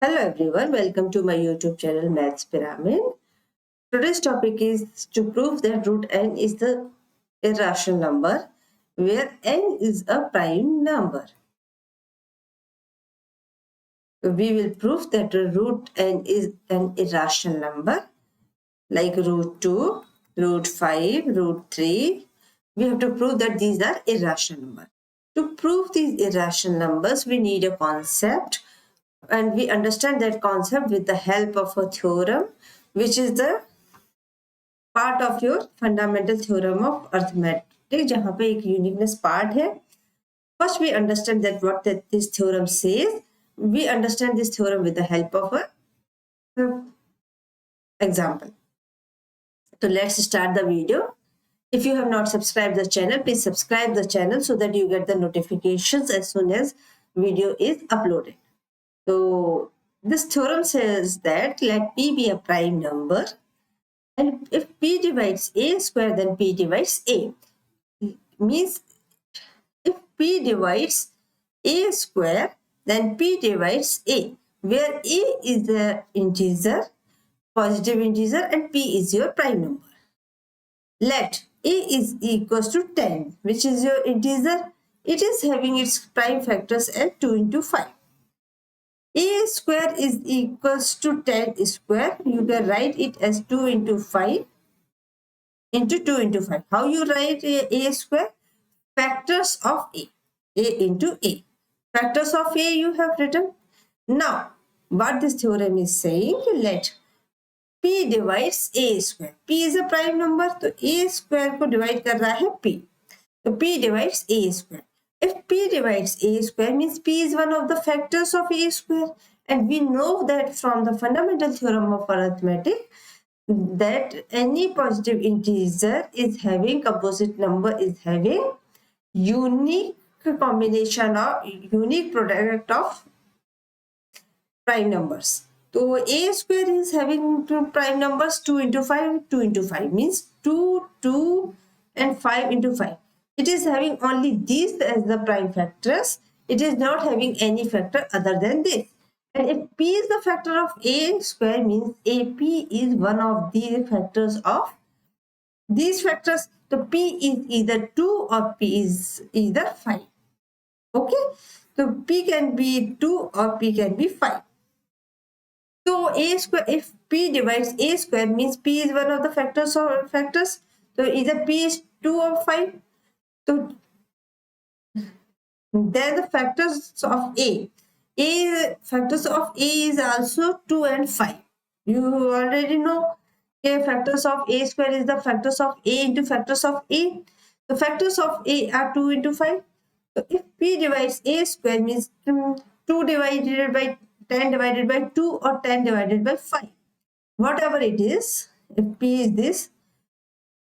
Hello everyone, welcome to my YouTube channel Maths Pyramid. Today's topic is to prove that root n is the irrational number where n is a prime number. We will prove that root n is an irrational number like root 2, root 5, root 3. We have to prove that these are irrational numbers. To prove these irrational numbers, we need a concept. And we understand that concept with the help of a theorem, which is the part of your fundamental theorem of arithmetic, जहाँ पे एक uniqueness part है. First, we understand that what this theorem says. We understand this theorem with the help of a example. So let's start the video. If you have not subscribed the channel, please subscribe the channel so that you get the notifications as soon as video is uploaded. So this theorem says that let p be a prime number, and if p divides a square, then p divides a. Means if p divides a square, then p divides a, where a is the integer, positive integer, and p is your prime number. Let a is equals to 10, which is your integer. It is having its prime factors as 2 into 5. A square is equals to 10 square. You can write it as 2 into 5 into 2 into 5. How you write a square? Factors of a into a. Factors of a you have written. Now, what this theorem is saying, let p divides a square. P is a prime number, so a square को divide कर रहा है p. So p divides a square. If p divides a square means p is one of the factors of a square, and we know that from the fundamental theorem of arithmetic that any positive integer is having composite number is having unique combination of unique product of prime numbers. So a square is having two prime numbers 2 into 5. 2 into 5 means 2, 2 and 5 into 5. It is having only these as the prime factors. It is not having any factor other than this. And if p is the factor of a square means ap is one of the factors of these factors. So p is either 2 or p is either 5. Okay. So p can be 2 or p can be 5. So a square, if p divides a square means p is one of the factors or factors. So either p is 2 or 5. So then the factors of a factors of a is also 2 and 5. You already know factors of a square is the factors of a into factors of a. The factors of a are 2 into 5. So if p divides a square means 2 divided by 10 divided by 2 or 10 divided by 5. Whatever it is, if p is this,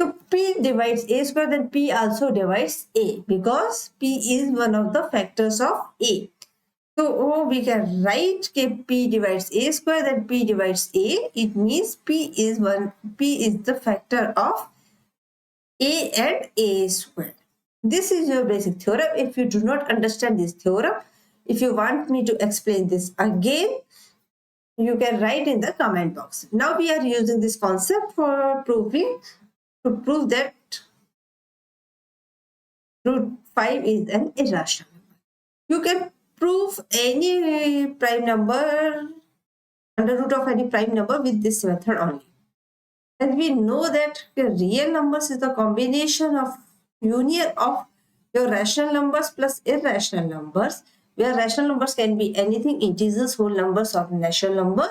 so p divides a square, then p also divides a because p is one of the factors of a. So we can write p divides a square, then p divides a. It means p is the factor of a and a square. This is your basic theorem. If you do not understand this theorem, if you want me to explain this again, you can write in the comment box. Now we are using this concept for to prove that root 5 is an irrational number. You can prove any prime number, under root of any prime number with this method only. And we know that real numbers is the combination of union of your rational numbers plus irrational numbers, where rational numbers can be anything, integers, whole numbers, or natural numbers.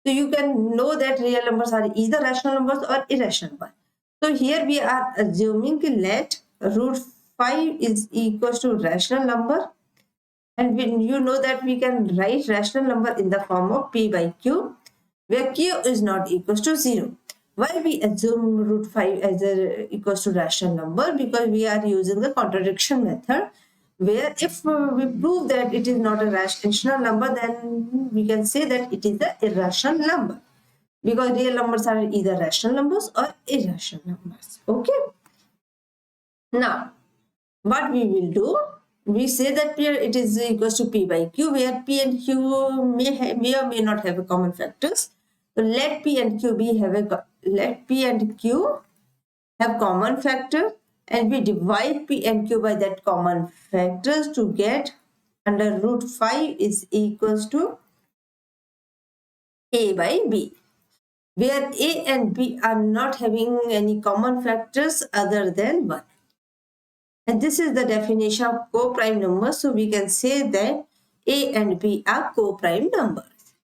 So you can know that real numbers are either rational numbers or irrational numbers. So here we are assuming let root 5 is equals to rational number, and you know that we can write rational number in the form of p by q, where q is not equals to 0. Why we assume root 5 as equals to rational number? Because we are using the contradiction method, where if we prove that it is not a rational number, then we can say that it is an irrational number, because real numbers are either rational numbers or irrational numbers. Okay. Now, what we will do, we say that here it is equals to P by Q, where P and Q may or may not have a common factors. So let P and Q have common factor, and we divide P and Q by that common factors to get under root 5 is equals to A by B, where A and B are not having any common factors other than 1. And this is the definition of co-prime numbers. So we can say that A and B are co-prime numbers.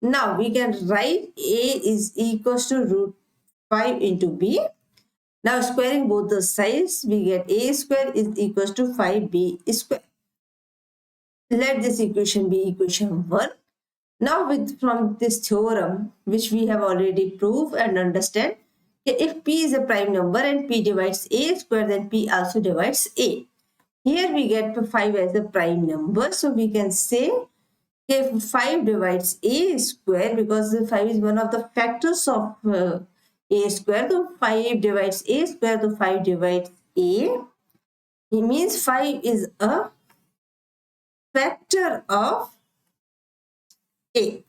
Now we can write A is equals to root 5 into B. Now squaring both the sides, we get A square is equals to 5B square. Let this equation be equation 1. Now from this theorem, which we have already proved and understand, if P is a prime number and P divides A square, then P also divides A. Here we get 5 as a prime number. So we can say if 5 divides A square, because 5 is one of the factors of A square, so 5 divides A square, so 5 divides A. It means 5 is a factor of A.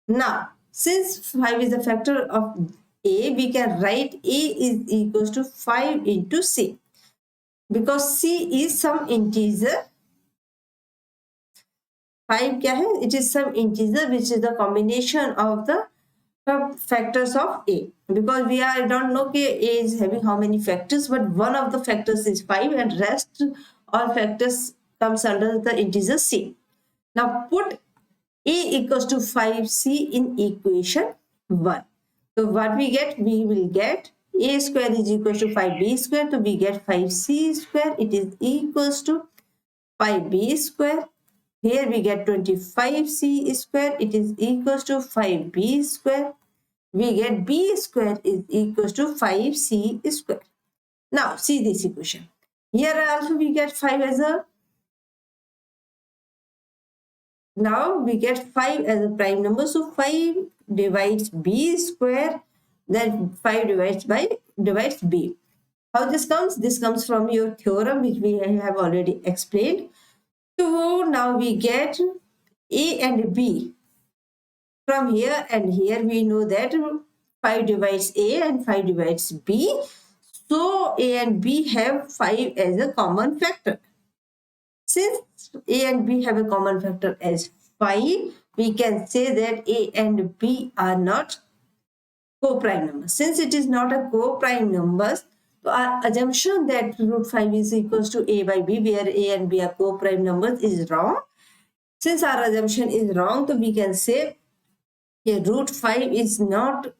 Now, since 5 is a factor of A, we can write A is equals to 5 into C. Because C is some integer. 5 kya hai? It is some integer which is the combination of the factors of A. Because we don't know that A is having how many factors, but one of the factors is 5 and rest all factors comes under the integer C. Now put A equals to 5C in equation 1. So what we get? We will get A square is equal to 5B square. So we get 5C square. It is equals to 5B square. Here we get 25C square. It is equals to 5B square. We get B square is equals to 5C square. Now see this equation. Here also we get 5 as a. Now we get 5 as a prime number. So 5 divides B square. Then 5 divides B. How this comes? This comes from your theorem which we have already explained. So now we get A and B. From here and here we know that 5 divides A and 5 divides B. So A and B have 5 as a common factor. Since A and B have a common factor as 5, we can say that A and B are not co-prime numbers. Since it is not a co-prime numbers, so our assumption that root 5 is equals to A by B, where A and B are co-prime numbers, is wrong. Since our assumption is wrong, so we can say root 5 is not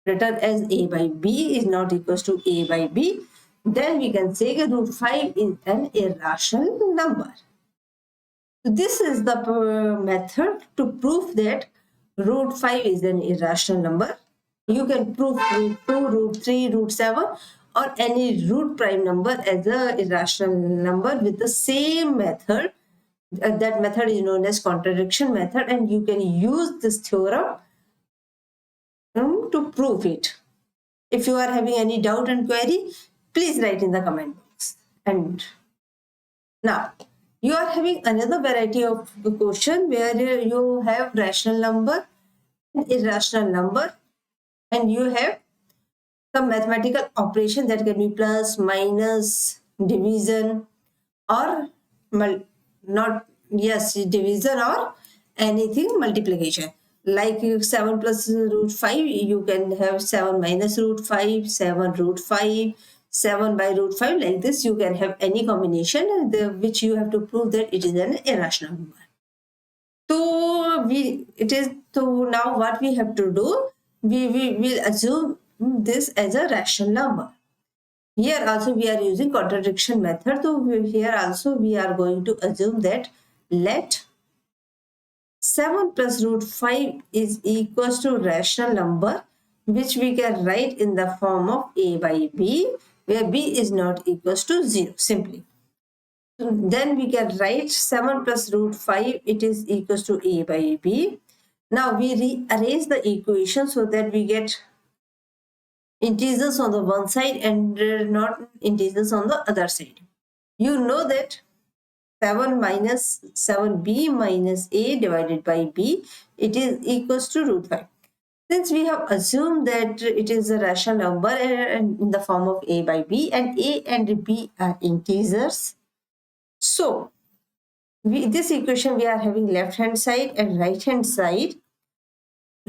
written as A by B, is not equals to A by B. Then we can say root 5 is an irrational number. So this is the method to prove that root 5 is an irrational number. You can prove root 2, root 3, root 7 or any root prime number as an irrational number with the same method. That method is known as contradiction method, and you can use this theorem to prove it. If you are having any doubt and query, please write in the comment box. And now you are having another variety of question where you have rational number and irrational number, and you have some mathematical operation that can be plus, minus, division, or division or anything multiplication. Like 7 plus root 5, you can have 7 minus root 5, 7 root 5, 7 by root 5. Like this, you can have any combination which you have to prove that it is an irrational number. So now what we have to do, we will assume this as a rational number. Here also we are using contradiction method. So here also we are going to assume that let 7 plus root 5 is equals to rational number, which we can write in the form of A by B, where B is not equals to 0 simply. Then we can write 7 plus root 5, it is equals to A by B. Now we rearrange the equation so that we get integers on the one side and not integers on the other side. You know that 7 minus 7b minus a divided by b, it is equals to root 5. Since we have assumed that it is a rational number in the form of a by b, and a and b are integers, so this equation we are having left hand side and right hand side.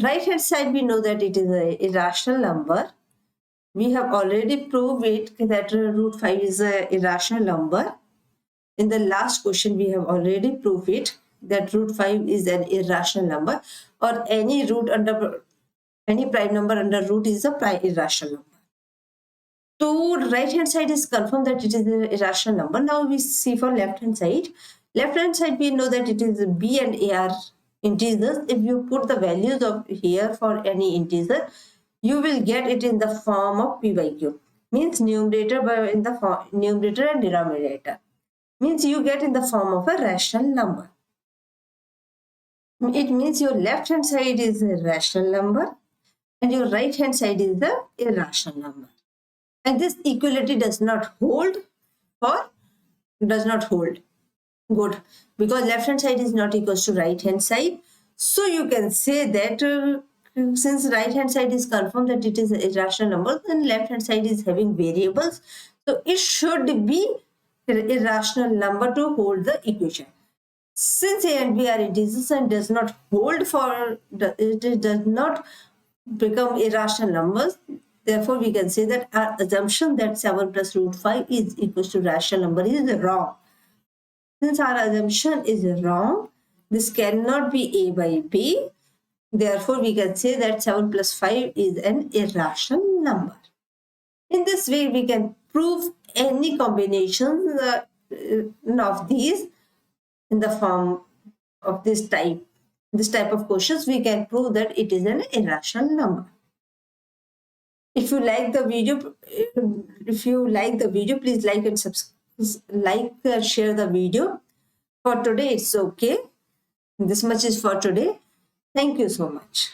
Right hand side we know that it is a irrational number. We have already proved it that root 5 is a irrational number. In the last question we have already proved it that root 5 is an irrational number, or any root under any prime number under root is a prime irrational number. So right hand side is confirmed that it is an irrational number. Now we see for left hand side. Left hand side we know that it is b and a are integers. If you put the values of here for any integer, you will get it in the form of p by q. Means numerator in the form, numerator and denominator. Means you get in the form of a rational number. It means your left hand side is a rational number and your right hand side is the irrational number. And this equality does not hold good, because left hand side is not equals to right hand side. So you can say that since right hand side is confirmed that it is an irrational number, then left hand side is having variables, so it should be an irrational number to hold the equation. Since a and b are integers and does not hold for it does not become irrational numbers, therefore we can say that our assumption that 7 plus root 5 is equals to rational number is wrong. Since our assumption is wrong, this cannot be a by b. Therefore, we can say that 7 plus 5 is an irrational number. In this way, we can prove any combinations of these in the form of this type of questions. We can prove that it is an irrational number. If you like the video, please like and subscribe, share the video. For today, it's okay. This much is for today. Thank you so much.